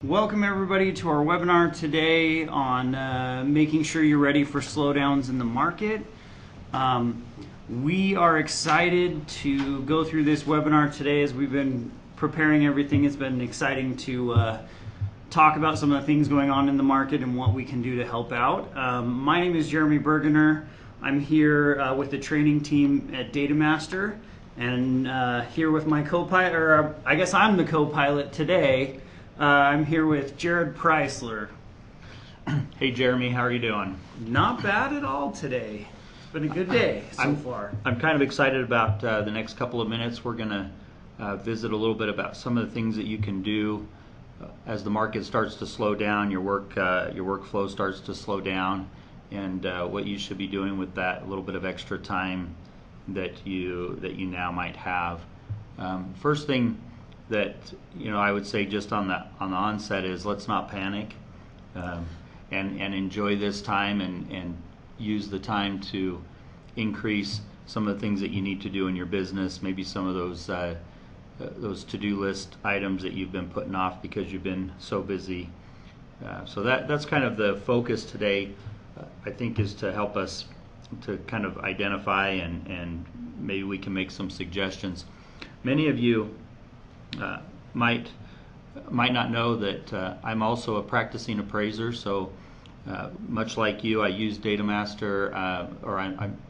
Welcome everybody to our webinar today on making sure you're ready for slowdowns in the market. We are excited to go through this webinar today as we've been preparing everything. It's been exciting to talk about some of the things going on in the market and what we can do to help out. My name is Jeremy Bergener. I'm here with the training team at DataMaster and here with my co-pilot, or I guess I'm the co-pilot today. I'm here with Jared Preisler. Hey Jeremy, how are you doing? Not bad at all today. It's been a good day so far. I'm kind of excited about the next couple of minutes. We're going to visit a little bit about some of the things that you can do as the market starts to slow down, your workflow starts to slow down, and what you should be doing with that little bit of extra time that you now might have. First thing that I would say just on the onset is let's not panic, and enjoy this time and use the time to increase some of the things that you need to do in your business. Maybe some of those to-do list items that you've been putting off because you've been so busy. So that's kind of the focus today. I think is to help us to kind of identify and maybe we can make some suggestions. Many of you might not know that I'm also a practicing appraiser. So much like you, I use DataMaster,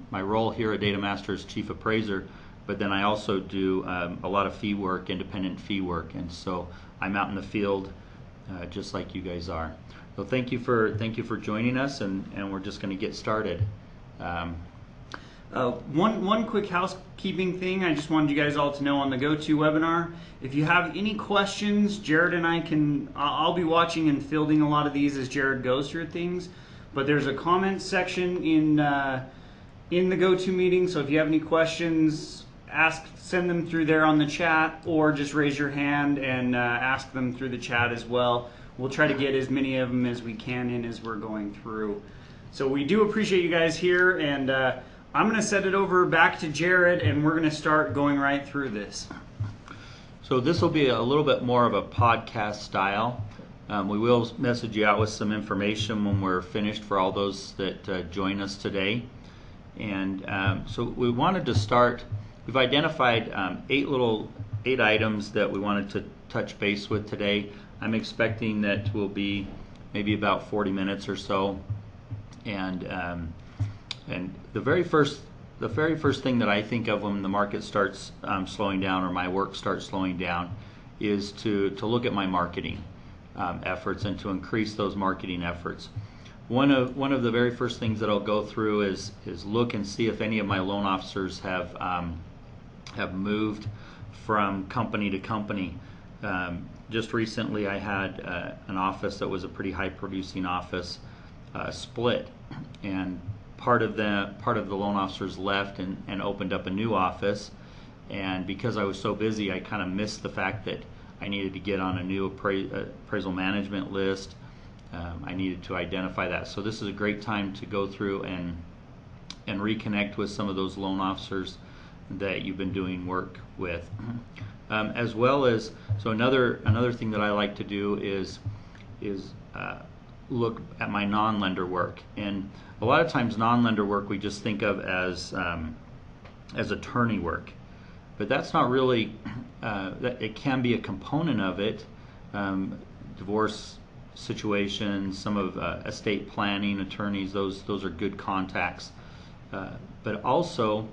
my role here at DataMaster is chief appraiser, but then I also do a lot of fee work, independent fee work, and so I'm out in the field just like you guys are. So thank you for joining us, and we're just going to get started. One quick housekeeping thing I just wanted you guys all to know on the GoToWebinar. If you have any questions, Jared and I'll be watching and fielding a lot of these as Jared goes through things. But there's a comment section in the GoToMeeting, so if you have any questions, send them through there on the chat, or just raise your hand and ask them through the chat as well. We'll try to get as many of them as we can in as we're going through. So we do appreciate you guys here, and I'm going to set it over back to Jared, and we're going to start going right through this. So this will be a little bit more of a podcast style. We will message you out with some information when we're finished for all those that join us today. And so we wanted to start, we've identified eight items that we wanted to touch base with today. I'm expecting that will be maybe about 40 minutes or so. And the very first thing that I think of when the market starts slowing down or my work starts slowing down is to look at my marketing efforts and to increase those marketing efforts. One of the very first things that I'll go through is look and see if any of my loan officers have moved from company to company. Just recently I had an office that was a pretty high producing office split, and part of the loan officers left and opened up a new office, and because I was so busy I kind of missed the fact that I needed to get on a new appraisal management list. I needed to identify that. So this is a great time to go through and reconnect with some of those loan officers that you've been doing work with. As well as, so another thing that I like to do is look at my non-lender work. And a lot of times non-lender work we just think of as attorney work, but that's not really, it can be a component of it. Divorce situations, some of estate planning attorneys, those are good contacts. But also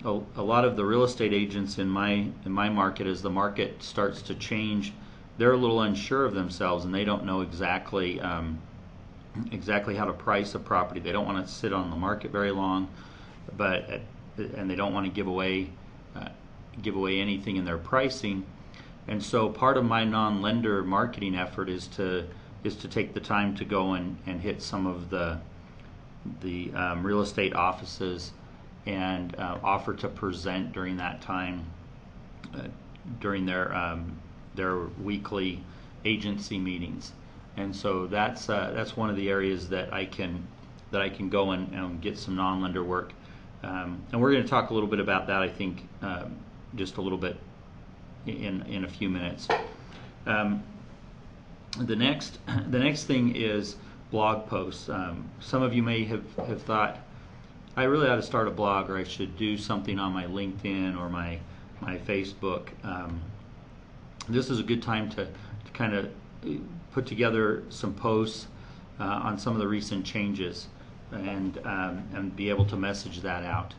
a lot of the real estate agents in my market, as the market starts to change, they're a little unsure of themselves and they don't know exactly how to price a property. They don't want to sit on the market very long, and they don't want to give away anything in their pricing. And so part of my non-lender marketing effort is to take the time to go and hit some of the real estate offices and offer to present during that time, during their weekly agency meetings. And so that's one of the areas that I can go and get some non-lender work, and we're going to talk a little bit about that, I think, just a little bit in a few minutes. The next thing is blog posts. Some of you may have thought, I really ought to start a blog, or I should do something on my LinkedIn or my Facebook. This is a good time to kind of put together some posts on some of the recent changes and be able to message that out.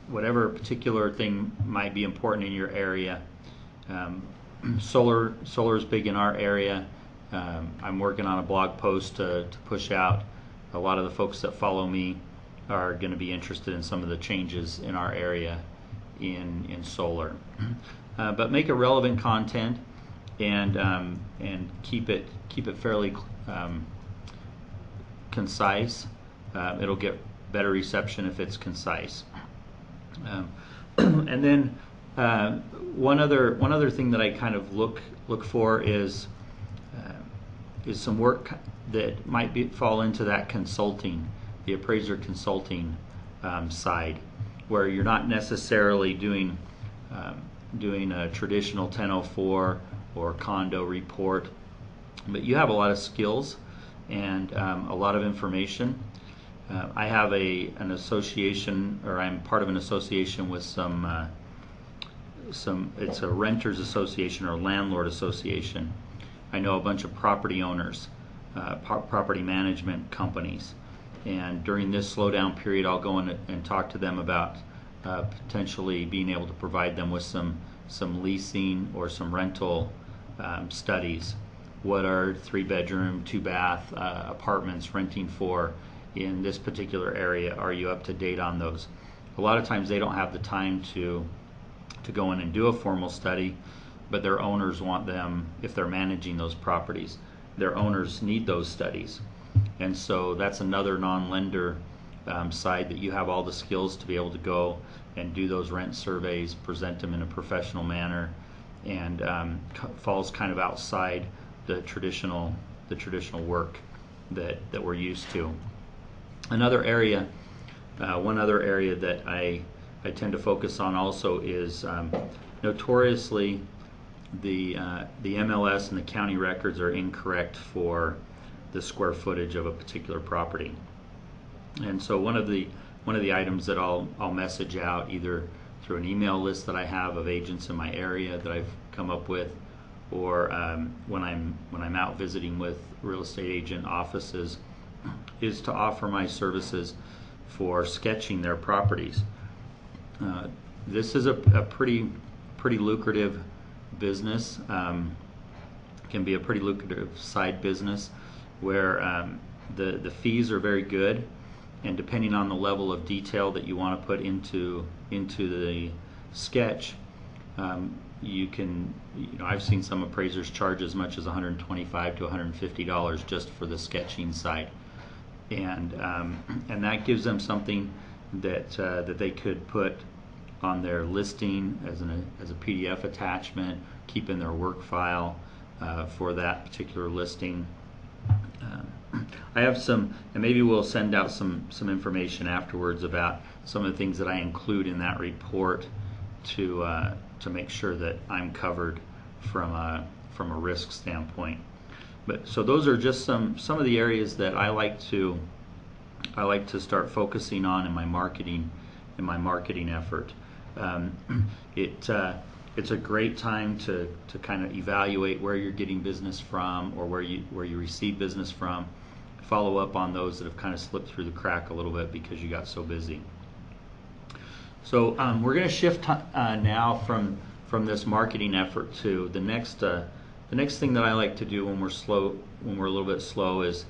Whatever particular thing might be important in your area. Solar is big in our area. I'm working on a blog post to push out. A lot of the folks that follow me are going to be interested in some of the changes in our area in solar. But make it relevant content and keep it fairly concise. It'll get better reception if it's concise. And then one other thing that I kind of look for is some work that might fall into that consulting, the appraiser consulting side, where you're not necessarily doing a traditional 1004 or condo report, but you have a lot of skills and a lot of information. I have an association, or I'm part of an association with some. It's a renters association or landlord association. I know a bunch of property owners, property management companies, and during this slowdown period, I'll go in and talk to them about potentially being able to provide them with some leasing or some rental studies. What are 3-bedroom, 2-bath apartments renting for in this particular area? Are you up to date on those? A lot of times they don't have the time to go in and do a formal study, but their owners want them, if they're managing those properties, their owners need those studies. And so that's another non-lender side that you have all the skills to be able to go and do those rent surveys, present them in a professional manner, and falls kind of outside the traditional work that we're used to. One other area that I tend to focus on also is notoriously the MLS and the county records are incorrect for the square footage of a particular property. And so one of the items that I'll message out either through an email list that I have of agents in my area that I've come up with, or when I'm out visiting with real estate agent offices, is to offer my services for sketching their properties. This is a pretty lucrative business. Can be a pretty lucrative side business where the fees are very good, and depending on the level of detail that you want to put into the sketch, I've seen some appraisers charge as much as $125 to $150 just for the sketching side, and that gives them something that they could put on their listing as a PDF attachment, keep in their work file for that particular listing. I have some, and maybe we'll send out some information afterwards about some of the things that I include in that report to make sure that I'm covered from a risk standpoint. But so those are just some of the areas that I like to start focusing on in my marketing effort. It's a great time to kind of evaluate where you're getting business from, or where you receive business from. Follow up on those that have kind of slipped through the crack a little bit because you got so busy. So we're going to shift now from this marketing effort to the next thing that I like to do when we're a little bit slow is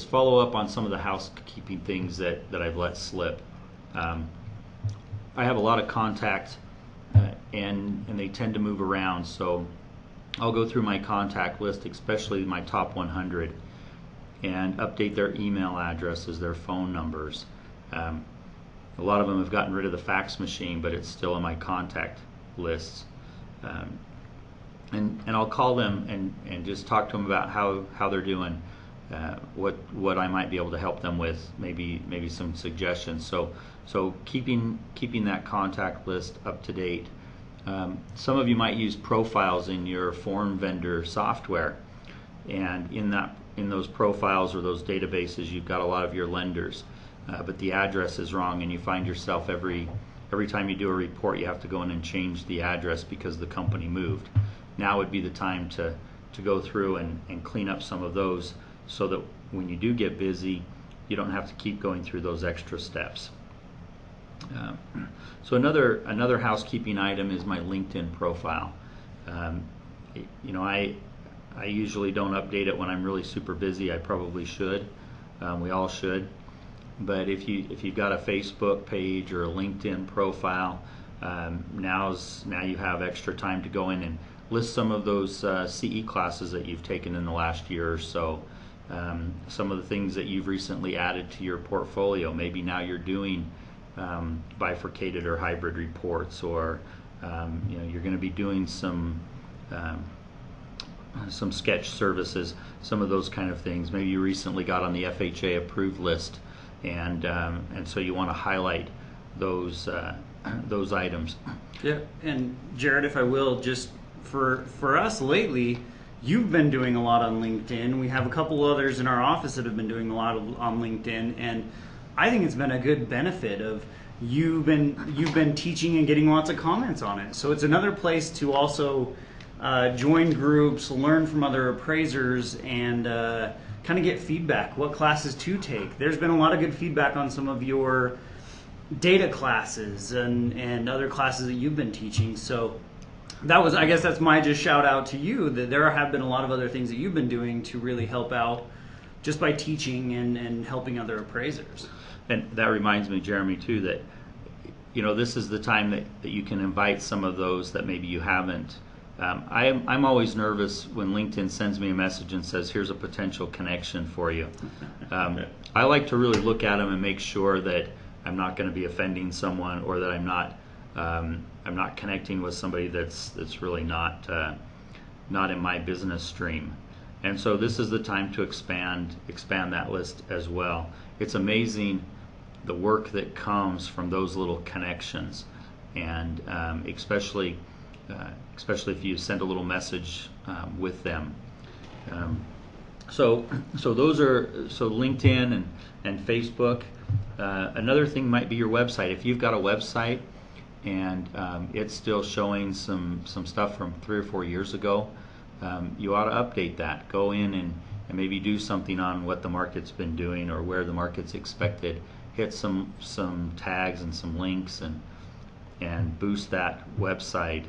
follow up on some of the housekeeping things that I've let slip. I have a lot of contacts and they tend to move around, so I'll go through my contact list, especially my top 100, and update their email addresses, their phone numbers. A lot of them have gotten rid of the fax machine, but it's still in my contact lists. And I'll call them and just talk to them about how they're doing, what I might be able to help them with, maybe some suggestions. So keeping that contact list up to date. Some of you might use profiles in your form vendor software. and in those profiles or those databases, you've got a lot of your lenders, but the address is wrong, and you find yourself every time you do a report, you have to go in and change the address because the company moved. Now would be the time to go through and clean up some of those, so that when you do get busy, you don't have to keep going through those extra steps. So another housekeeping item is my LinkedIn profile. I usually don't update it when I'm really super busy. I probably should. We all should. But if you've got a Facebook page or a LinkedIn profile, now you have extra time to go in and list some of those CE classes that you've taken in the last year or so. Some of the things that you've recently added to your portfolio. Maybe now you're doing bifurcated or hybrid reports, or you're going to be doing some sketch services, some of those kind of things. Maybe you recently got on the FHA approved list, and so you want to highlight those items. Yeah, and Jared, if I will, just for us lately, you've been doing a lot on LinkedIn. We have a couple others in our office that have been doing a lot on LinkedIn, and I think it's been a good benefit of you've been teaching and getting lots of comments on it. So it's another place to also join groups, learn from other appraisers, and kind of get feedback. What classes to take? There's been a lot of good feedback on some of your data classes and other classes that you've been teaching. So I guess that's my just shout out to you, that there have been a lot of other things that you've been doing to really help out just by teaching and helping other appraisers. And that reminds me, Jeremy, too, that this is the time that you can invite some of those that maybe you haven't. I'm always nervous when LinkedIn sends me a message and says, here's a potential connection for you. I like to really look at them and make sure that I'm not going to be offending someone, or that I'm not connecting with somebody that's really not in my business stream. And so this is the time to expand that list as well. It's amazing the work that comes from those little connections, and especially if you send a little message with them. So LinkedIn and Facebook. Another thing might be your website. If you've got a website and it's still showing some stuff from 3 or 4 years ago, you ought to update that. Go in and maybe do something on what the market's been doing or where the market's expected. Hit some tags and some links and boost that website,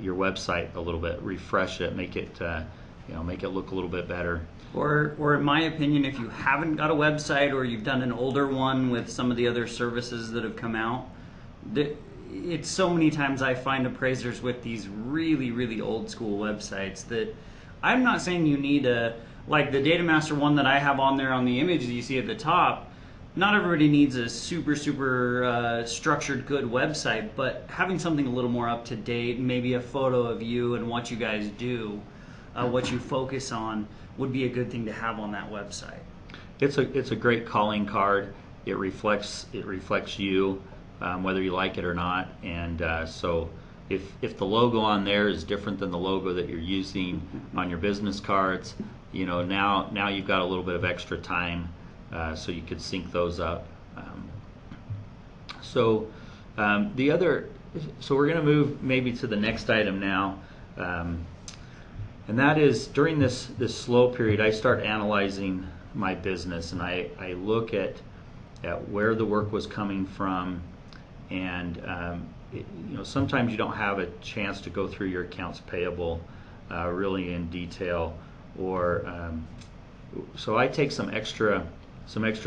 your website a little bit. Refresh it, make it look a little bit better. Or in my opinion, if you haven't got a website, or you've done an older one with some of the other services that have come out, it's so many times I find appraisers with these really, really old school websites that I'm not saying you need like the Data Master one that I have on there on the image that you see at the top. Not everybody needs a super structured good website, but having something a little more up to date, maybe a photo of you and what you guys do, what you focus on, would be a good thing to have on that website. It's a great calling card. It reflects you, whether you like it or not. And so if the logo on there is different than the logo that you're using on your business cards, now you've got a little bit of extra time, so you could sync those up. So we're going to move maybe to the next item now. And that is, during this slow period, I start analyzing my business, and I look at where the work was coming from, and sometimes you don't have a chance to go through your accounts payable really in detail, or so I take some extra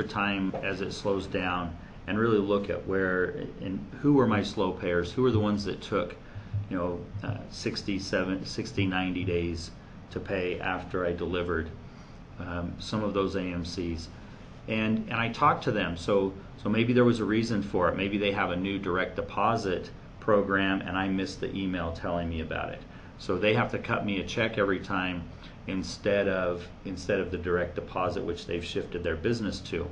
time as it slows down and really look at where and who were my slow payers, who were the ones that took 60, 90 days to pay after I delivered some of those AMCs, and I talked to them. So maybe there was a reason for it. Maybe they have a new direct deposit program and I missed the email telling me about it. So they have to cut me a check every time instead of the direct deposit, which they've shifted their business to.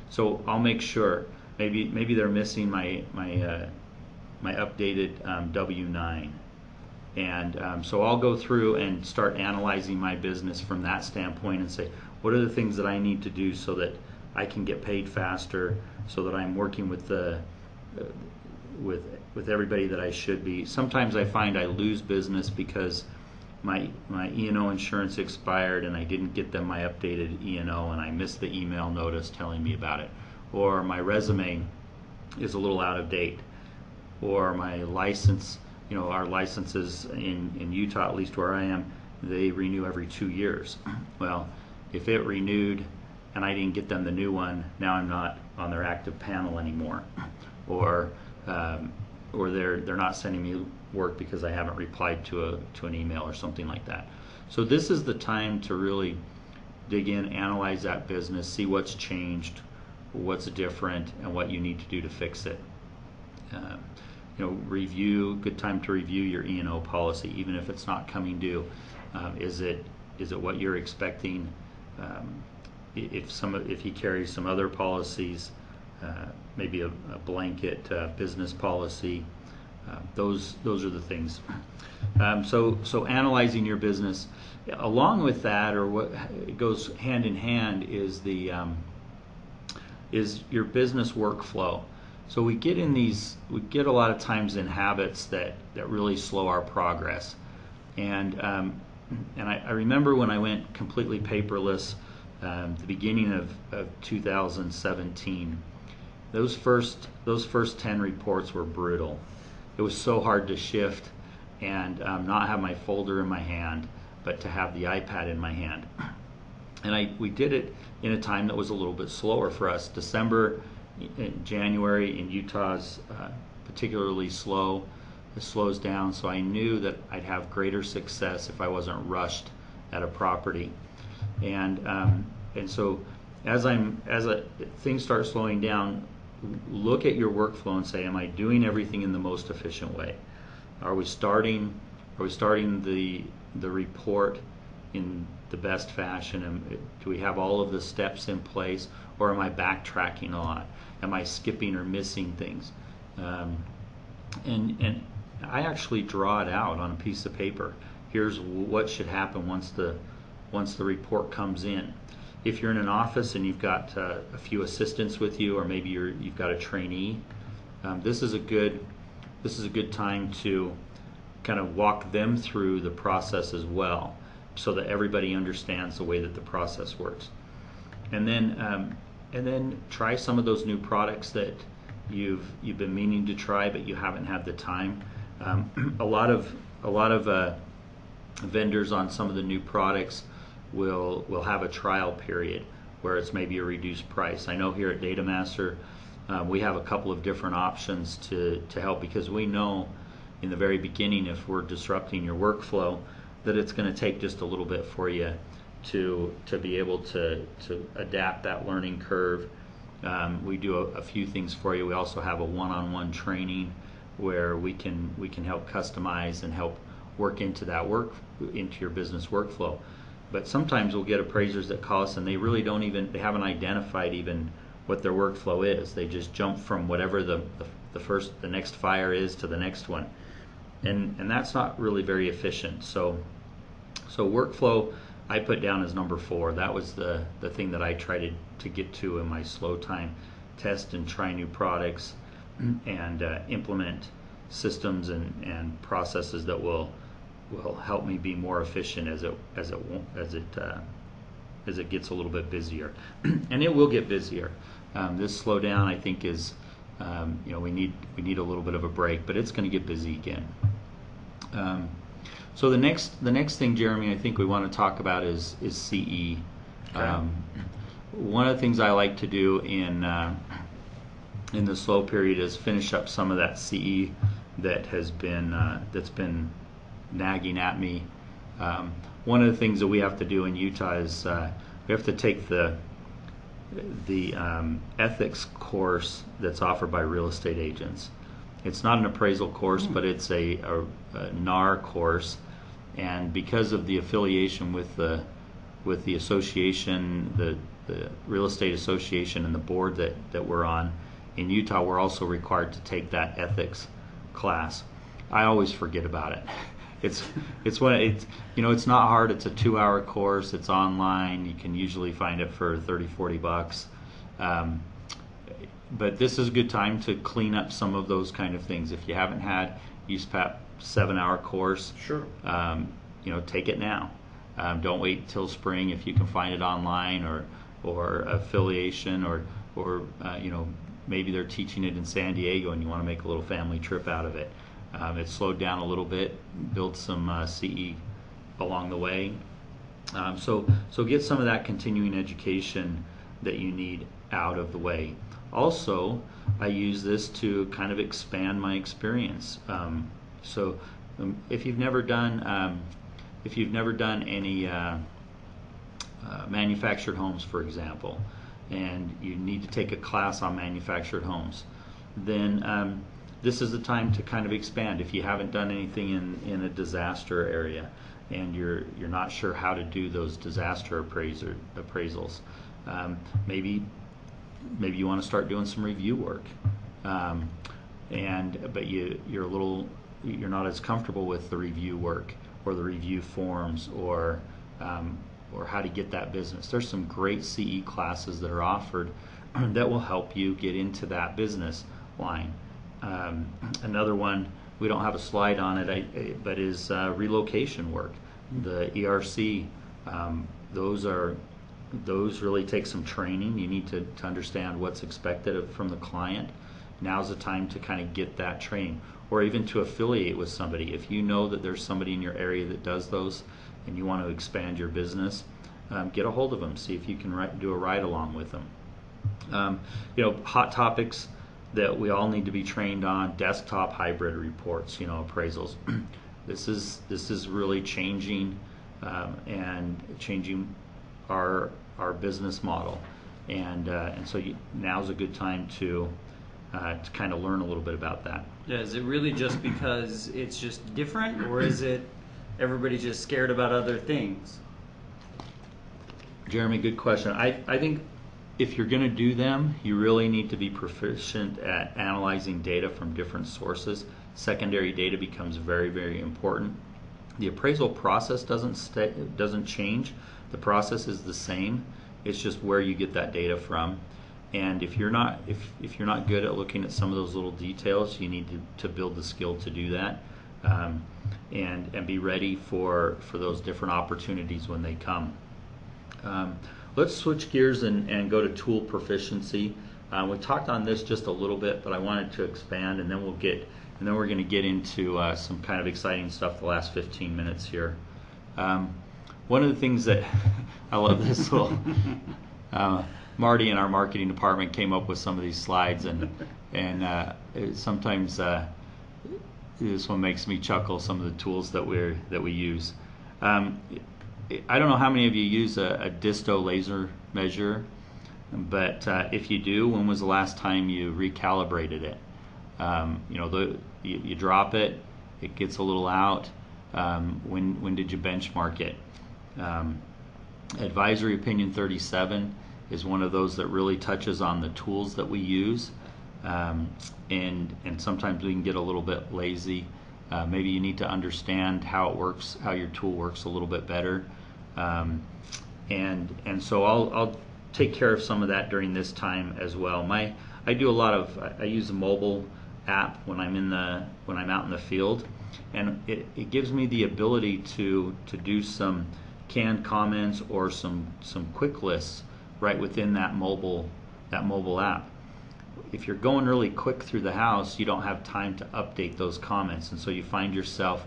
So I'll make sure. Maybe they're missing my updated W-9. And so I'll go through and start analyzing my business from that standpoint and say, what are the things that I need to do so that I can get paid faster, so that I'm working with the with everybody that I should be. Sometimes I find I lose business because my E&O insurance expired and I didn't get them my updated E&O, and I missed the email notice telling me about it, or my resume is a little out of date, or my license, our licenses in Utah, at least where I am, they renew every 2 years. Well, if it renewed and I didn't get them the new one, now I'm not on their active panel anymore, or they're not sending me work because I haven't replied to an email or something like that. So this is the time to really dig in, analyze that business, see what's changed, what's different, and what you need to do to fix it. Good time to review your E&O policy, even if it's not coming due. Is it what you're expecting? If he carries some other policies, maybe a blanket business policy, those are the things. So analyzing your business, along with that, or what goes hand in hand, is is your business workflow. So we get a lot of times in habits that really slow our progress. And I remember when I went completely paperless, the beginning of 2017. Those first 10 reports were brutal. It was so hard to shift and not have my folder in my hand, but to have the iPad in my hand. And we did it in a time that was a little bit slower for us. December, January in Utah is particularly slow. It slows down, so I knew that I'd have greater success if I wasn't rushed at a property. And so as things start slowing down, look at your workflow and say, am I doing everything in the most efficient way? Are we starting the report in the best fashion? And do we have all of the steps in place, or am I backtracking a lot? Am I skipping or missing things? And I actually draw it out on a piece of paper. Here's what should happen once the report comes in. If you're in an office and you've got a few assistants with you, or maybe you've got a trainee, this is a good time to kind of walk them through the process as well, so that everybody understands the way that the process works. And then try some of those new products that you've been meaning to try but you haven't had the time. A lot of vendors on some of the new products will have a trial period where it's maybe a reduced price. I know here at Data Master we have a couple of different options to help, because we know in the very beginning, if we're disrupting your workflow, that it's going to take just a little bit for you to be able to adapt that learning curve. We do a few things for you. We also have a one-on-one training where we can help customize and help work into your business workflow. But sometimes we'll get appraisers that call us and they really they haven't identified even what their workflow is. They just jump from whatever the next fire is to the next one, and that's not really very efficient. So workflow I put down as number 4. That was the thing that I tried to get to in my slow time. Test and try new products, and implement systems and processes that will help me be more efficient as it gets a little bit busier. And it will get busier. This slowdown, I think, is we need a little bit of a break, but it's going to get busy again. So the next thing, Jeremy, I think we want to talk about is CE. Okay. One of the things I like to do in the slow period is finish up some of that CE that's been nagging at me. One of the things that we have to do in Utah is we have to take the ethics course that's offered by real estate agents. It's not an appraisal course, but it's a NAR course, and because of the affiliation with the association, the real estate association, and the board that we're on in Utah, we're also required to take that ethics class. I always forget about it. it's when it's it's not hard. It's a 2-hour course. It's online. You can usually find it for $30-40. But this is a good time to clean up some of those kind of things. If you haven't had USPAP 7-hour course, Sure. Take it now. Don't wait till spring if you can find it online or affiliation or maybe they're teaching it in San Diego and you want to make a little family trip out of it. It's slowed down a little bit, build some CE along the way. So get some of that continuing education that you need out of the way. Also, I use this to kind of expand my experience. If you've never done any manufactured homes, for example, and you need to take a class on manufactured homes, then this is the time to kind of expand. If you haven't done anything in a disaster area and you're not sure how to do those disaster appraisals, maybe you want to start doing some review work, but you're not as comfortable with the review work or the review forms or how to get that business. There's some great CE classes that are offered that will help you get into that business line. Another one, we don't have a slide on it, but is relocation work. The ERC, those really take some training. You need to understand what's expected from the client. Now's the time to kind of get that training, or even to affiliate with somebody. If you know that there's somebody in your area that does those and you want to expand your business, get a hold of them. See if you can do a ride along with them. Hot topics that we all need to be trained on: desktop hybrid reports, appraisals. This is really changing and changing our business model, and so now's a good time to kind of learn a little bit about that. Yeah, is it really just because it's just different, or is it everybody's just scared about other things? Jeremy, good question. I think if you're going to do them, you really need to be proficient at analyzing data from different sources. Secondary data becomes very, very important. The appraisal process doesn't change. The process is the same. It's just where you get that data from. And if you're not good at looking at some of those little details, you need to build the skill to do that, and be ready for those different opportunities when they come. Let's switch gears and go to tool proficiency. We talked on this just a little bit, but I wanted to expand, and then we're going to get into some kind of exciting stuff the last 15 minutes here. One of the things that I love this little Marty in our marketing department came up with some of these slides, and sometimes this one makes me chuckle. Some of the tools that we use. I don't know how many of you use a disto laser measure, but if you do, when was the last time you recalibrated it? You drop it, it gets a little out. When did you benchmark it? Advisory opinion 37 is one of those that really touches on the tools that we use, and sometimes we can get a little bit lazy. Maybe you need to understand how it works, how your tool works a little bit better, and so I'll take care of some of that during this time as well. I use a mobile app when I'm out in the field, and it gives me the ability to do some canned comments or some quick lists right within that mobile app. If you're going really quick through the house, you don't have time to update those comments, and so you find yourself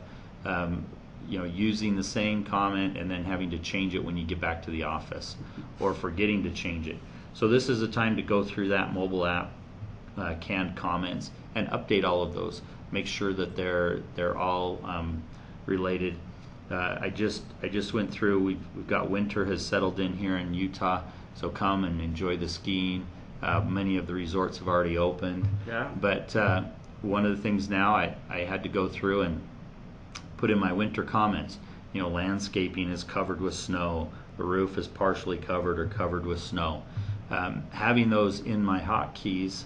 using the same comment and then having to change it when you get back to the office, or forgetting to change it. So this is a time to go through that mobile app, canned comments, and update all of those. Make sure that they're all related. I just went through. We've got winter has settled in here in Utah, so come and enjoy the skiing. Many of the resorts have already opened. Yeah. But one of the things now I had to go through and put in my winter comments. Landscaping is covered with snow. The roof is partially covered or covered with snow. Having those in my hotkeys,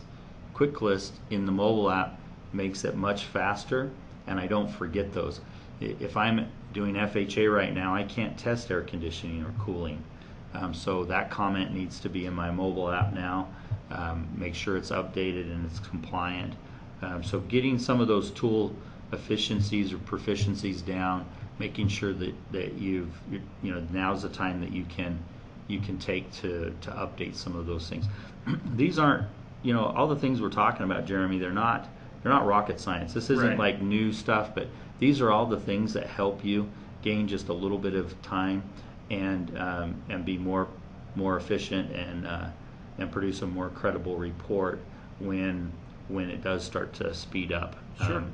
quick list in the mobile app makes it much faster, and I don't forget those. if I'm doing FHA right now, I can't test air conditioning or cooling. So that comment needs to be in my mobile app now. Make sure it's updated and it's compliant. So getting some of those tool efficiencies or proficiencies down, making sure that now's the time that you can take to update some of those things. These aren't, all the things we're talking about, Jeremy, they're not rocket science. This isn't Right. like new stuff, but these are all the things that help you gain just a little bit of time and be more efficient and produce a more credible report when it does start to speed up. Sure.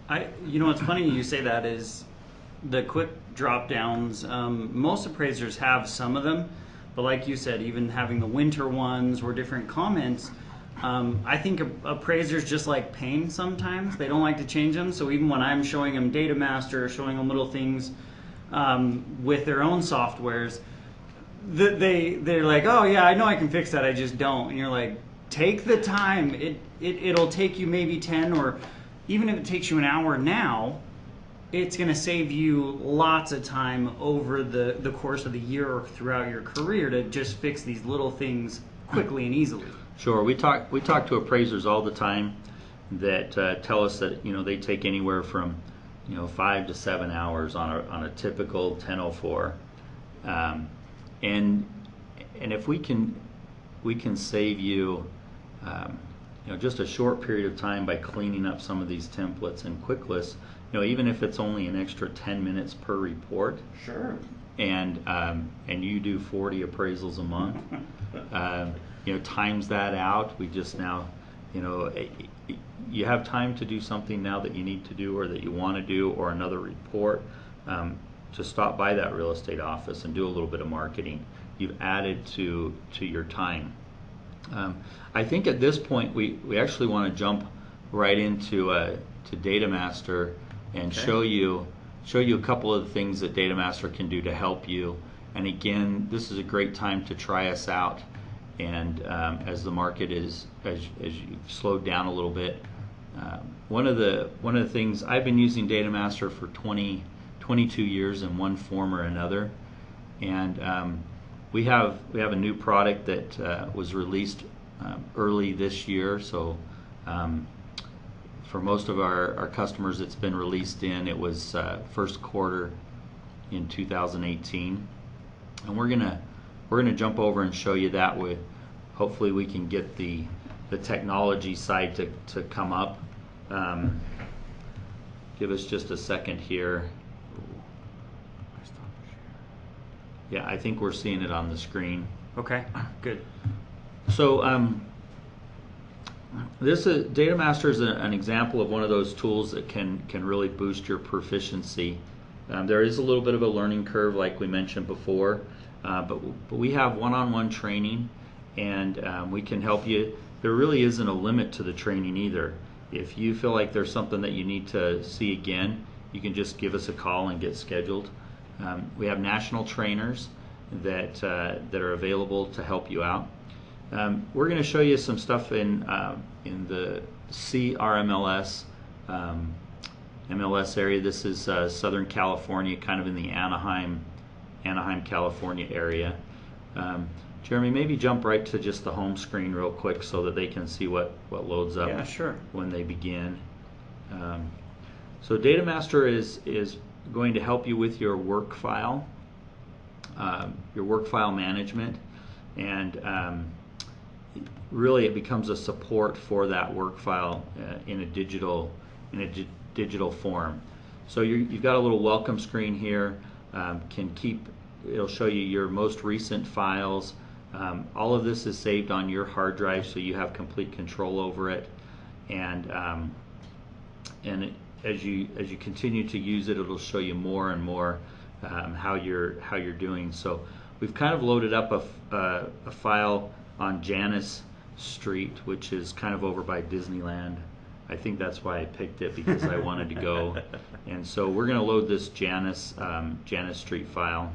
What's funny you say that is the quick drop downs. Most appraisers have some of them, but like you said, even having the winter ones or different comments, I think appraisers just like pain sometimes. They don't like to change them. So even when I'm showing them Data Master, showing them little things with their own softwares, they're like, oh yeah, I know I can fix that, I just don't. And you're like, take the time. It'll take you maybe 10, or even if it takes you an hour now, it's going to save you lots of time over the course of the year or throughout your career to just fix these little things quickly and easily. Sure. We talk to appraisers all the time that tell us that they take anywhere from 5 to 7 hours on a typical 1004, and if we can save you just a short period of time by cleaning up some of these templates and quick lists, even if it's only an extra 10 minutes per report. Sure. And you do 40 appraisals a month, times that out. We just now, you have time to do something now that you need to do or that you want to do, or another report. To stop by that real estate office and do a little bit of marketing. You've added to your time. I think at this point we actually want to jump right into to Data Master and show you a couple of the things that Data Master can do to help you. And again, this is a great time to try us out. And as the market as you've slowed down a little bit, one of the things, I've been using Data Master for 22 years in one form or another, and we have a new product that was released early this year. So for most of our customers, it's been released it was first quarter in 2018, and we're gonna jump over and show you that. Hopefully we can get the technology side to come up. Give us just a second here. Yeah, I think we're seeing it on the screen. Okay, good. So this Data Master is an example of one of those tools that can really boost your proficiency. There is a little bit of a learning curve, like we mentioned before, but we have one-on-one training, and we can help you. There really isn't a limit to the training either. If you feel like there's something that you need to see again, you can just give us a call and get scheduled. We have national trainers that are available to help you out. We're going to show you some stuff in the CRMLS MLS area. This is Southern California, kind of in the Anaheim, California area. Jeremy, maybe jump right to just the home screen real quick so that they can see what loads up. Yeah, sure. When they begin. So Data Master is going to help you with your work file management, and really it becomes a support for that work file in a digital form. So you've got a little welcome screen here. It'll show you your most recent files. All of this is saved on your hard drive, so you have complete control over it. And as you continue to use it, it'll show you more and more how you're doing. So we've kind of loaded up a file on Janus Street, which is kind of over by Disneyland. I think that's why I picked it, because I wanted to go. And so we're going to load this Janus Street file.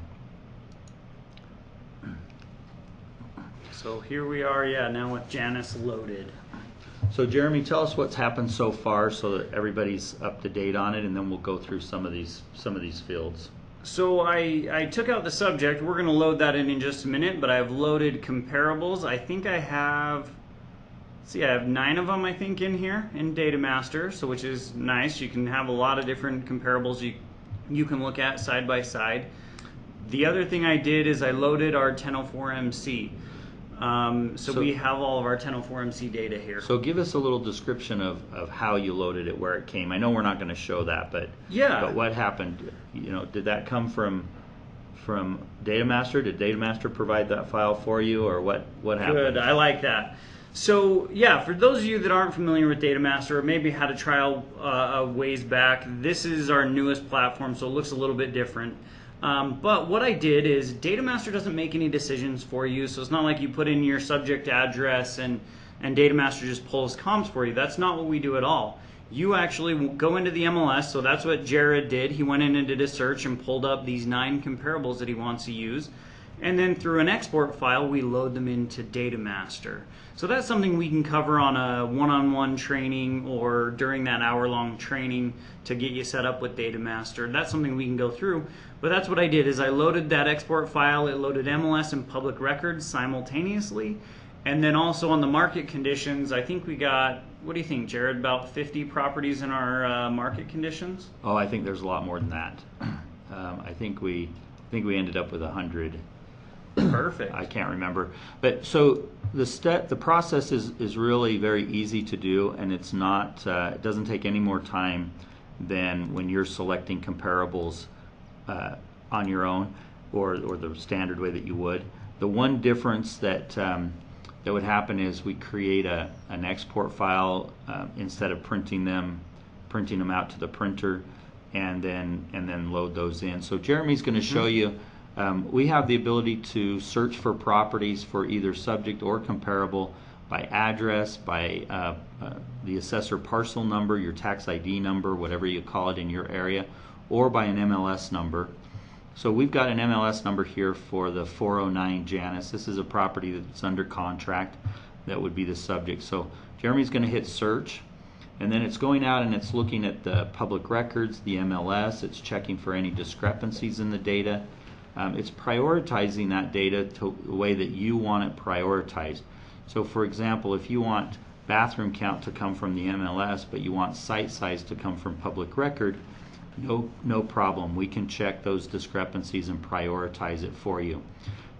So here we are, now with Janus loaded. So Jeremy, tell us what's happened so far so that everybody's up to date on it, and then we'll go through some of these fields. So I took out the subject. We're going to load that in just a minute, but I've loaded comparables. I think I have, I have 9 of them, I think, in here in Data Master, so which is nice. You can have a lot of different comparables you can look at side by side. The other thing I did is I loaded our 1004MC. So we have all of our 1004MC data here. So give us a little description of how you loaded it, where it came. I know we're not going to show that, but yeah. But what happened? Did that come from Data Master? Did Data Master provide that file for you, or what happened? Good, I like that. So yeah, for those of you that aren't familiar with Data Master, or maybe had a trial a ways back, this is our newest platform, so it looks a little bit different. But what I did is Data Master doesn't make any decisions for you, so it's not like you put in your subject address and Data Master just pulls comps for you. That's not what we do at all. You actually go into the MLS, so that's what Jared did. He went in and did a search and pulled up these 9 comparables that he wants to use. And then through an export file, we load them into Data Master. So that's something we can cover on a one-on-one training or during that hour-long training to get you set up with Data Master. That's something we can go through. But that's what I did is I loaded that export file. It loaded MLS and public records simultaneously. And then also on the market conditions, I think we got, what do you think, Jared, about 50 properties in our market conditions? Oh, I think there's a lot more than that. I think we ended up with 100. Perfect. I can't remember. But so the process is really very easy to do, and it's not it doesn't take any more time than when you're selecting comparables on your own or the standard way that you would. The one difference that would happen is we create an export file instead of printing them out to the printer and then load those in. So Jeremy's going to show you. We have the ability to search for properties for either subject or comparable by address, by the assessor parcel number, your tax ID number, whatever you call it in your area, or by an MLS number. So we've got an MLS number here for the 409 Janus. This is a property that's under contract. That would be the subject. So Jeremy's going to hit search, and then it's going out and it's looking at the public records, the MLS. It's checking for any discrepancies in the data. It's prioritizing that data to the way that you want it prioritized. So for example, if you want bathroom count to come from the MLS, but you want site size to come from public record, no problem. We can check those discrepancies and prioritize it for you.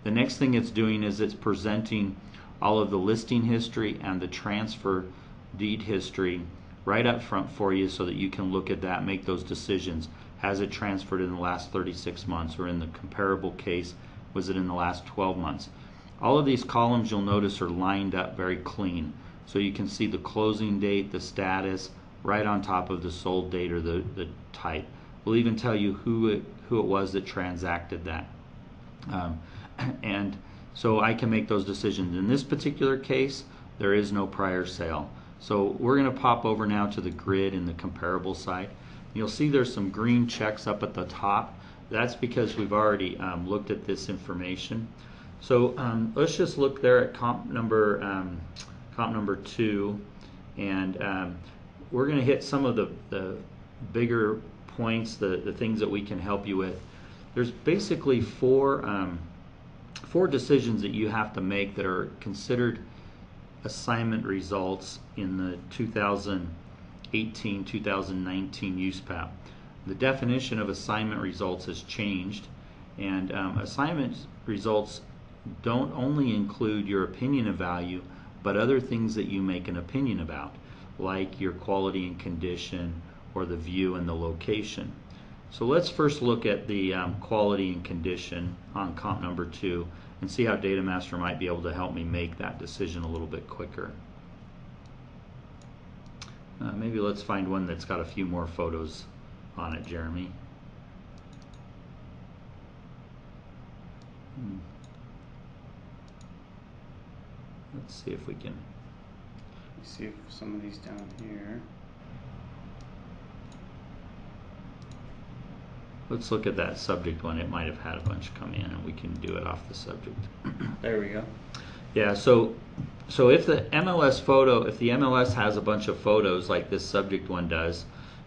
The next thing it's doing is it's presenting all of the listing history and the transfer deed history right up front for you so that you can look at that, make those decisions. Has it transferred in the last 36 months, or in the comparable case, was it in the last 12 months? All of these columns, you'll notice, are lined up very clean. So you can see the closing date, the status, right on top of the sold date or the type. We'll even tell you who it was that transacted that. And so I can make those decisions. In this particular case, there is no prior sale. So we're going to pop over now to the grid in the comparable side. You'll see there's some green checks up at the top. That's because we've already looked at this information. So let's just look there at comp number 2, and we're going to hit some of the bigger points, the things that we can help you with. There's basically four decisions that you have to make that are considered assignment results in the 2018-2019 USPAP. The definition of assignment results has changed, and assignment results don't only include your opinion of value, but other things that you make an opinion about, like your quality and condition or the view and the location. So let's first look at the quality and condition on comp number 2 and see how Data Master might be able to help me make that decision a little bit quicker. Maybe let's find one that's got a few more photos on it, Jeremy. Let's see if we can. Let's see if some of these down here. Let's look at that subject one. It might have had a bunch come in, and we can do it off the subject. There we go. Yeah, so So if the MLS has a bunch of photos like this subject one does,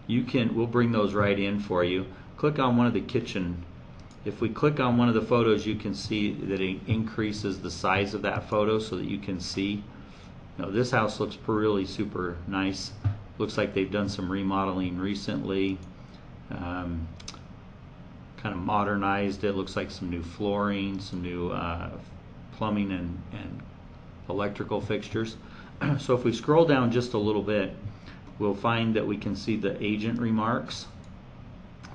we'll bring those right in for you. Click on one of the kitchen. If we click on one of the photos, you can see that it increases the size of that photo so that you can see. This house looks really super nice. Looks like they've done some remodeling recently. Kind of modernized it. Looks like some new flooring, some new plumbing and electrical fixtures. So if we scroll down just a little bit, we'll find that we can see the agent remarks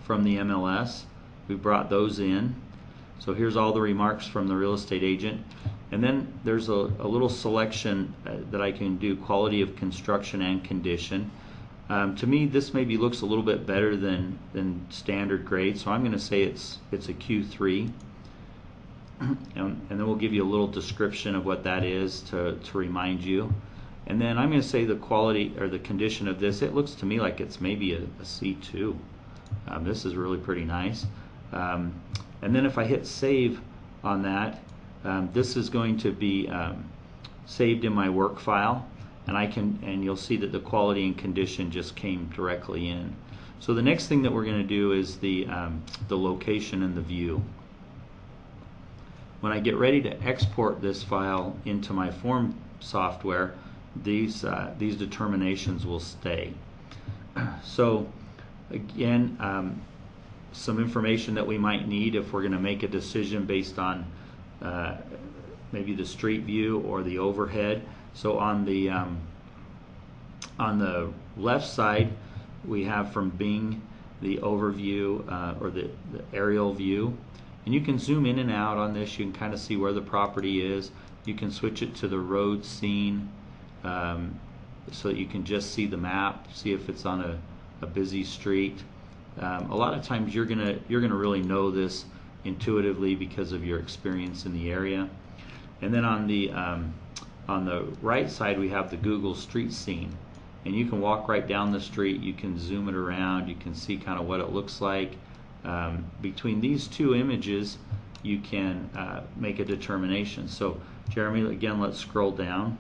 from the MLS. We brought those in. So here's all the remarks from the real estate agent. And then there's a little selection that I can do, quality of construction and condition. To me, this maybe looks a little bit better than standard grade, so I'm going to say it's a Q3. And then we'll give you a little description of what that is to remind you. And then I'm going to say the quality or the condition of this, it looks to me like it's maybe a C2. This is really pretty nice. And then if I hit save on that, this is going to be saved in my work file, and you'll see that the quality and condition just came directly in. So the next thing that we're going to do is the location and the view. When I get ready to export this file into my form software, these determinations will stay. So again, some information that we might need if we're going to make a decision based on maybe the street view or the overhead. So on the left side, we have from Bing the overview or the aerial view. And you can zoom in and out on this. You can kind of see where the property is. You can switch it to the road scene so that you can just see the map, see if it's on a busy street. A lot of times you're gonna really know this intuitively because of your experience in the area. And then on the right side, we have the Google Street Scene, and you can walk right down the street. You can zoom it around. You can see kind of what it looks like. Between these two images, you can make a determination. So Jeremy, again, let's scroll down,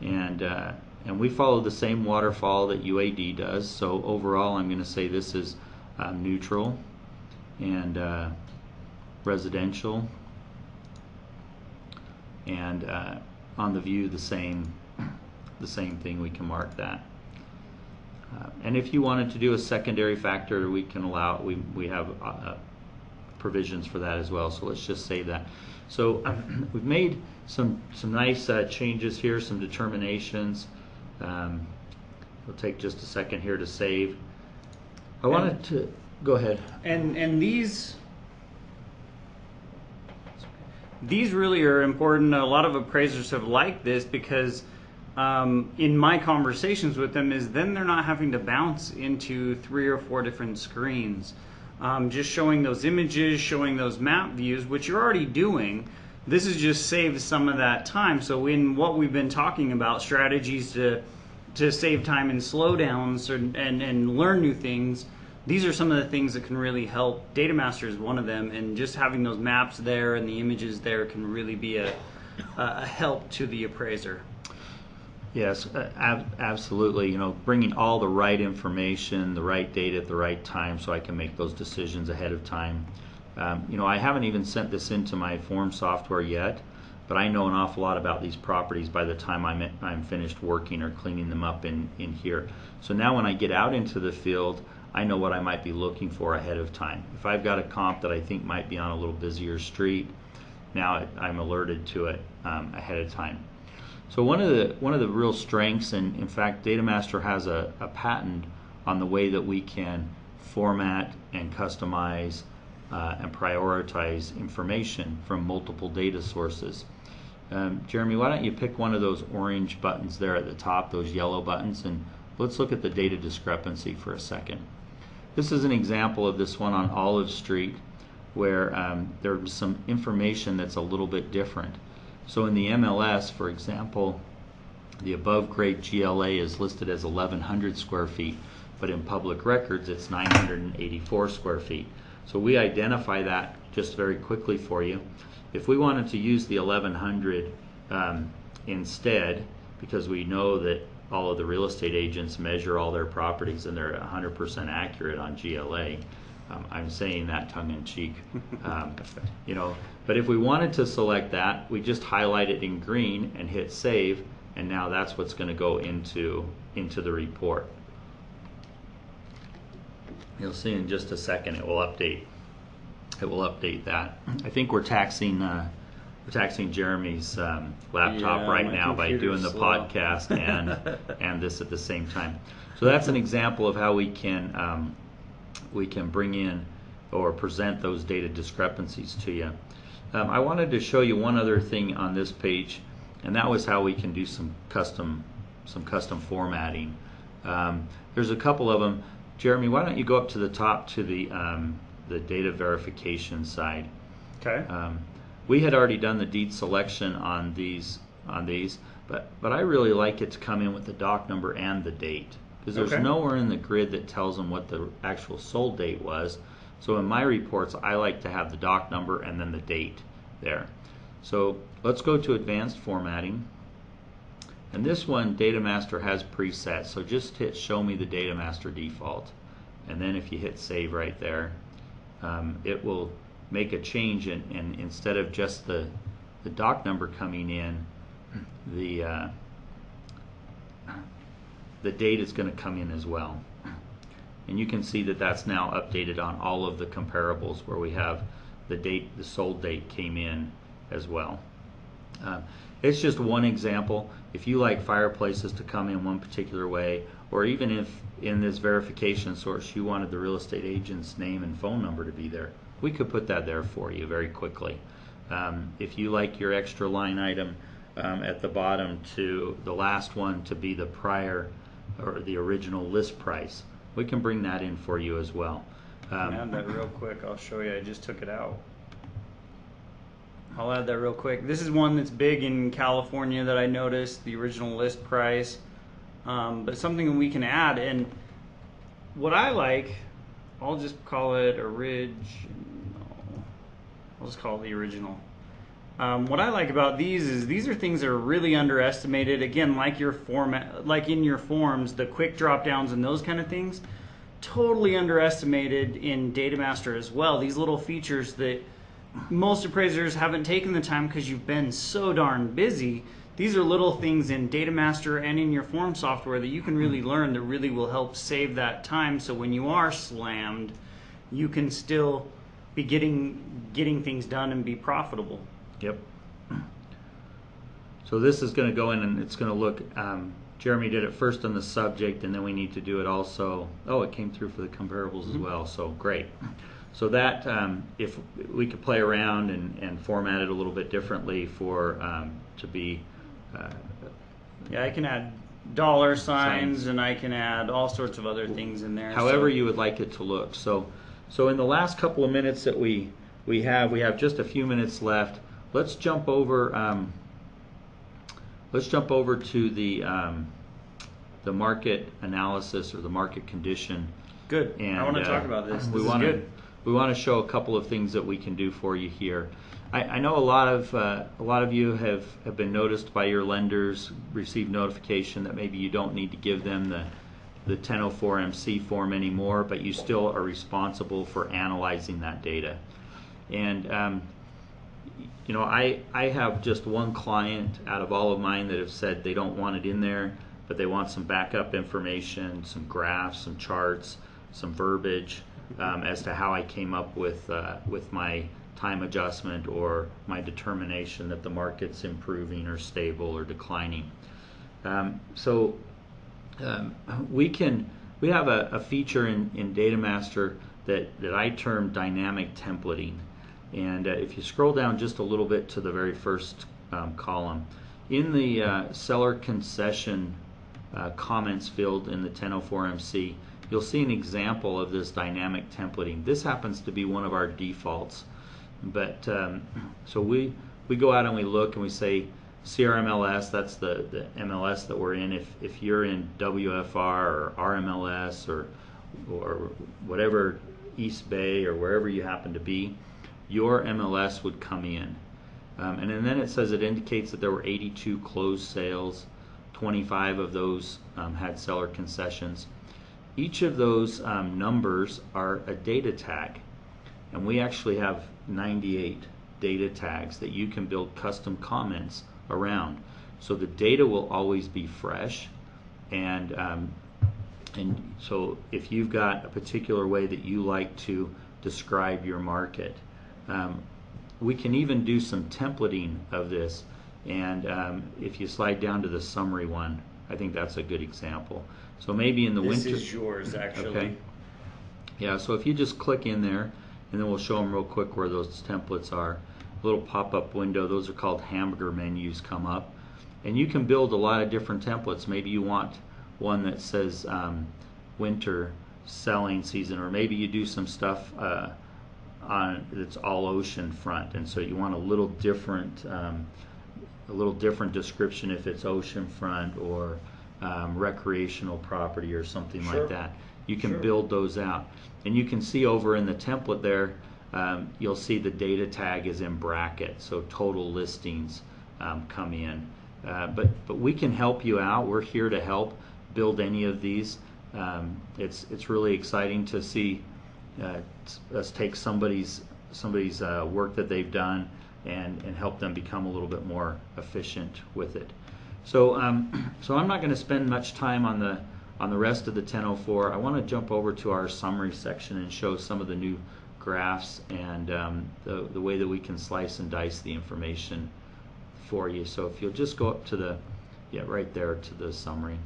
and we follow the same waterfall that UAD does. So overall, I'm going to say this is neutral and residential, and on the view the same thing. We can mark that. And if you wanted to do a secondary factor, we can allow. We have provisions for that as well. So let's just save that. So we've made some nice changes here, some determinations. We'll take just a second here to save. I wanted to go ahead. And these really are important. A lot of appraisers have liked this because in my conversations with them is then they're not having to bounce into 3 or 4 different screens. Just showing those images, showing those map views, which you're already doing. This has just saved some of that time. So in what we've been talking about, strategies to save time in slowdowns and learn new things, these are some of the things that can really help. Data Master is one of them, and just having those maps there and the images there can really be a help to the appraiser. Yes, absolutely. Bringing all the right information, the right data at the right time, so I can make those decisions ahead of time. I haven't even sent this into my form software yet, but I know an awful lot about these properties by the time I'm finished working or cleaning them up in here. So now when I get out into the field, I know what I might be looking for ahead of time. If I've got a comp that I think might be on a little busier street, now I'm alerted to it ahead of time. So one of the real strengths, and in fact Data Master has a patent on the way that we can format and customize and prioritize information from multiple data sources. Jeremy, why don't you pick one of those orange buttons there at the top, those yellow buttons, and let's look at the data discrepancy for a second. This is an example of this one on Olive Street where there's some information that's a little bit different. So in the MLS, for example, the above grade GLA is listed as 1,100 square feet, but in public records it's 984 square feet. So we identify that just very quickly for you. If we wanted to use the 1,100 instead, because we know that all of the real estate agents measure all their properties and they're 100% accurate on GLA. I'm saying that tongue in cheek, but if we wanted to select that, we just highlight it in green and hit save, and now that's what's going to go into the report. You'll see in just a second it will update. It will update that. I think we're taxing Jeremy's laptop right now by doing the podcast and this at the same time. So that's an example of how we can bring in or present those data discrepancies to you. I wanted to show you one other thing on this page, and that was how we can do some custom formatting. There's a couple of them. Jeremy, why don't you go up to the top to the data verification side? Okay. We had already done the deed selection on these, but I really like it to come in with the doc number and the date, because there's nowhere in the grid that tells them what the actual sold date was. So in my reports, I like to have the doc number and then the date there. So let's go to advanced formatting. And this one, Data Master has presets, so just hit show me the Data Master default. And then if you hit save right there, it will make a change, and instead of just the doc number coming in, the date is going to come in as well. And you can see that that's now updated on all of the comparables where we have the date, the sold date came in as well. It's just one example. If you like fireplaces to come in one particular way, or even if in this verification source you wanted the real estate agent's name and phone number to be there, we could put that there for you very quickly. If you like your extra line item at the bottom to the last one to be the prior or the original list price, we can bring that in for you as well. Add that real quick. I'll show you. I just took it out. I'll add that real quick. This is one that's big in California that I noticed, the original list price. But something we can add, and what I like, I'll just call it original. I'll just call it the original. What I like about these is these are things that are really underestimated. Again, like your format, like in your forms, the quick drop downs and those kind of things, totally underestimated in Data Master as well. These little features that most appraisers haven't taken the time because you've been so darn busy. These are little things in Data Master and in your form software that you can really learn that really will help save that time, so when you are slammed, you can still be getting things done and be profitable. Yep. So this is going to go in and it's going to look, Jeremy did it first on the subject, and then we need to do it also, it came through for the comparables as well, so great. So that, if we could play around and format it a little bit differently for, to be... yeah, I can add dollar signs and I can add all sorts of other things in there. However you would like it to look. So in the last couple of minutes that we have just a few minutes left. Let's jump over to the market analysis or the market condition. Good. And I want to talk about this. We want to show a couple of things that we can do for you here. I know a lot of you have been noticed by your lenders, received notification that maybe you don't need to give them the 1004MC form anymore, but you still are responsible for analyzing that data. And I have just one client out of all of mine that have said they don't want it in there, but they want some backup information, some graphs, some charts, some verbiage as to how I came up with my time adjustment or my determination that the market's improving or stable or declining. We have a feature in Data Master that I term dynamic templating. And if you scroll down just a little bit to the very first column, in the seller concession comments field in the 1004MC, you'll see an example of this dynamic templating. This happens to be one of our defaults. But so we go out and we look and we say CRMLS, that's the MLS that we're in. If you're in WFR or RMLS or whatever, East Bay or wherever you happen to be, your MLS would come in. And then it says it indicates that there were 82 closed sales. 25 of those had seller concessions. Each of those numbers are a data tag, and we actually have 98 data tags that you can build custom comments around. So the data will always be fresh, and so if you've got a particular way that you like to describe your market, we can even do some templating of this. And if you slide down to the summary one, I think that's a good example. So maybe in the winter. This is yours, actually. Okay. Yeah, so if you just click in there, and then we'll show them real quick where those templates are. A little pop-up window, those are called hamburger menus, come up. And you can build a lot of different templates. Maybe you want one that says winter selling season, or maybe you do some stuff on that's all ocean front, and so you want a little different description if it's ocean front or recreational property or something like that. You can build those out, and you can see over in the template there, you'll see the data tag is in brackets, so total listings come in. But we can help you out. We're here to help build any of these. It's really exciting to see us take somebody's work that they've done and help them become a little bit more efficient with it. So so I'm not going to spend much time on the rest of the 1004. I want to jump over to our summary section and show some of the new graphs and the way that we can slice and dice the information for you. So if you'll just go up to the, right there to the summary.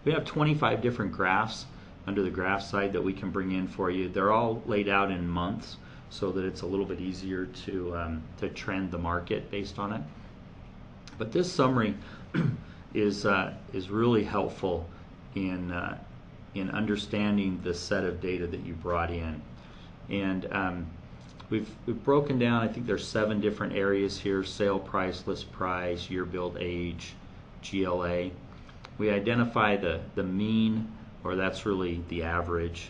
We have 25 different graphs under the graph side that we can bring in for you. They're all laid out in months so that it's a little bit easier to trend the market based on it. But this summary is really helpful in understanding the set of data that you brought in. And we've broken down, I think there's 7 different areas here: sale price, list price, year build age, GLA. We identify the mean, or that's really the average,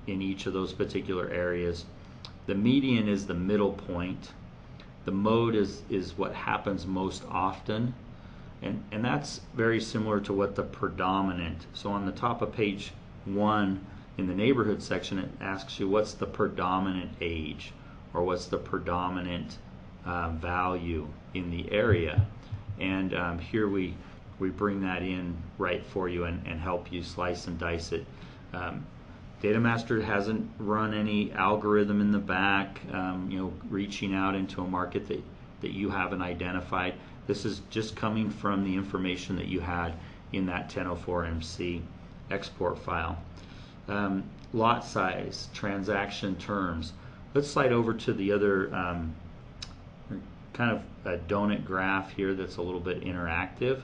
in each of those particular areas. The median is the middle point. The mode is what happens most often, and that's very similar to what the predominant. So on the top of page 1 in the neighborhood section, it asks you what's the predominant age, or what's the predominant value in the area. And here we bring that in right for you and help you slice and dice it. Data Master hasn't run any algorithm in the back, reaching out into a market that you haven't identified. This is just coming from the information that you had in that 1004MC export file. Lot size, transaction terms. Let's slide over to the other kind of a donut graph here that's a little bit interactive.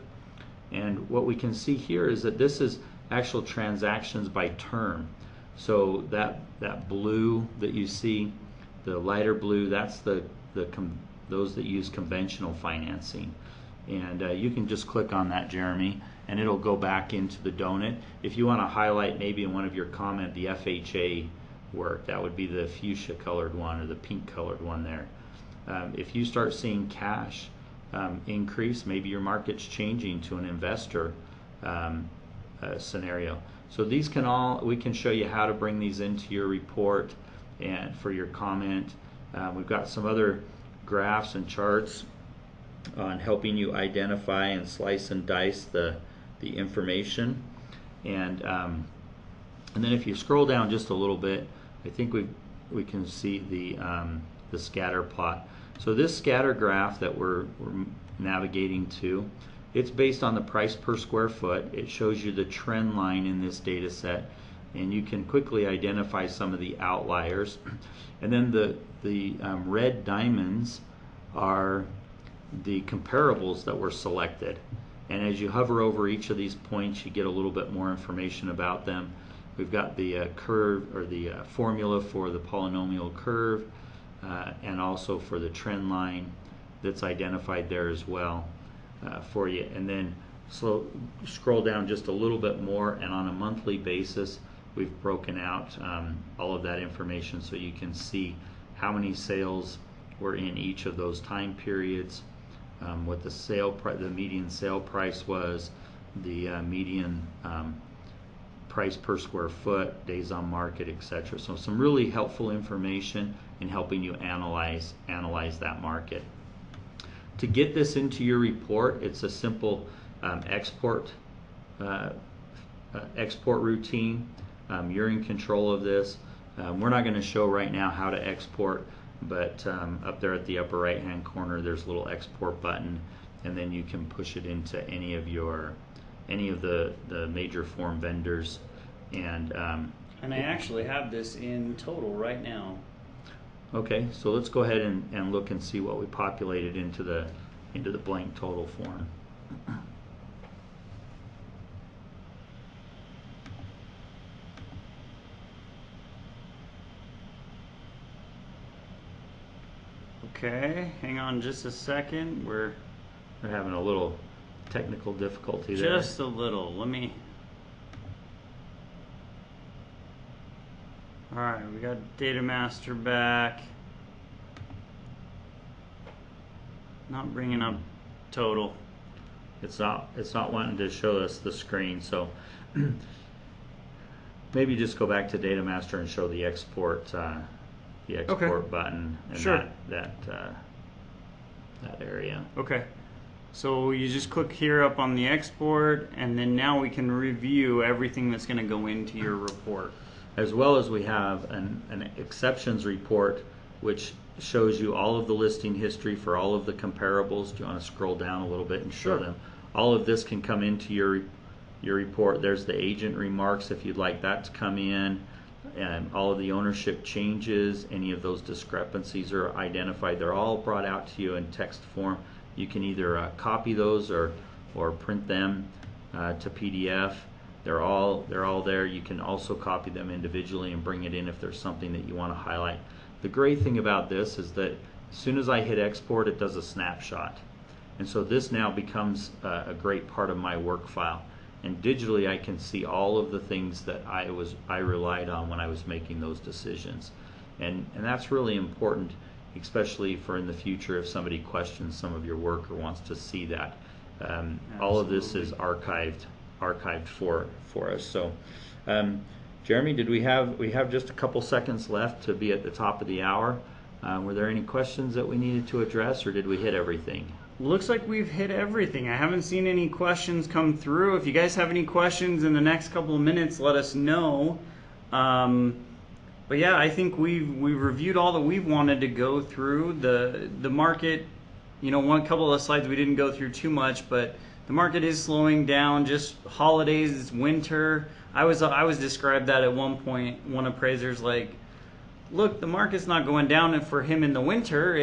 And what we can see here is that this is actual transactions by term. So that blue that you see, the lighter blue, that's those that use conventional financing. And you can just click on that, Jeremy, and it'll go back into the donut. If you want to highlight maybe in one of your comments the FHA work, that would be the fuchsia colored one or the pink colored one there. If you start seeing cash increase, maybe your market's changing to an investor scenario. So these we can show you how to bring these into your report and for your comment. We've got some other graphs and charts on helping you identify and slice and dice the information. And then if you scroll down just a little bit, I think we can see the scatter plot. So this scatter graph that we're navigating to, it's based on the price per square foot. It shows you the trend line in this data set, and you can quickly identify some of the outliers. And then the red diamonds are the comparables that were selected. And as you hover over each of these points, you get a little bit more information about them. We've got the curve, or the formula for the polynomial curve, and also for the trend line that's identified there as well for you. And then scroll down just a little bit more, and on a monthly basis we've broken out all of that information so you can see how many sales were in each of those time periods, what the median sale price was, the median price per square foot, days on market, etc. So some really helpful information in helping you analyze that market. To get this into your report, it's a simple export routine. You're in control of this. We're not going to show right now how to export, but up there at the upper right hand corner there's a little export button, and then you can push it into any of the major form vendors. And I actually have this in total right now. Okay, so let's go ahead and look and see what we populated into the blank total form. Okay, hang on just a second. We're having a little technical difficulty there. Just a little. Let me. All right, we got Data Master back. Not bringing up total. It's not wanting to show us the screen, so maybe just go back to Data Master and show the export button and sure. that area. Okay. So you just click here up on the export, and then now we can review everything that's going to go into your report. As well as we have an exceptions report, which shows you all of the listing history for all of the comparables. Do you want to scroll down a little bit and show them? All of this can come into your report. There's the agent remarks if you'd like that to come in, and all of the ownership changes, any of those discrepancies are identified. They're all brought out to you in text form. You can either copy those or print them to PDF. They're all there. You can also copy them individually and bring it in if there's something that you want to highlight. The great thing about this is that as soon as I hit export, it does a snapshot. And so this now becomes a great part of my work file. And digitally I can see all of the things that I relied on when I was making those decisions. And that's really important, especially for in the future if somebody questions some of your work or wants to see that. All of this is archived for us. So Jeremy, we have just a couple seconds left to be at the top of the hour. Were there any questions that we needed to address, or did we hit everything? Looks like we've hit everything. I haven't seen any questions come through. If you guys have any questions in the next couple of minutes, let us know. But yeah, I think we've reviewed all that we've wanted to go through. The market, one couple of slides we didn't go through too much, but the market is slowing down. Just holidays, it's winter. I was described that at one point. One appraiser's like, look, the market's not going down, and for him in the winter,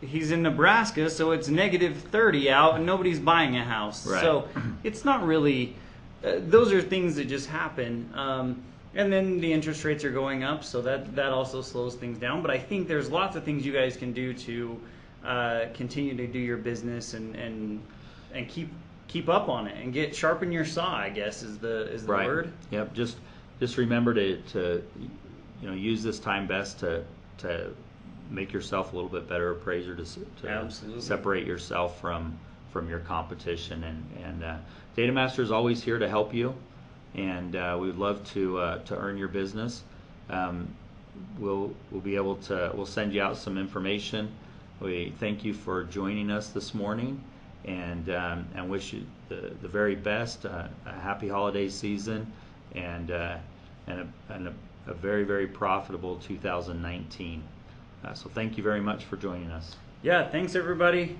he's in Nebraska, so it's -30 out and nobody's buying a house. Right. So it's not really, those are things that just happen. And then the interest rates are going up, so that also slows things down. But I think there's lots of things you guys can do to continue to do your business and keep up on it and sharpen your saw, I guess is the right. word. Yep. Just remember to use this time best to make yourself a little bit better appraiser, to separate yourself from your competition. And Data Master is always here to help you, and we would love to earn your business. We'll send you out some information. We thank you for joining us this morning, and wish you the very best. A happy holiday season, and a very, very profitable 2019. So thank you very much for joining us. Yeah, thanks everybody.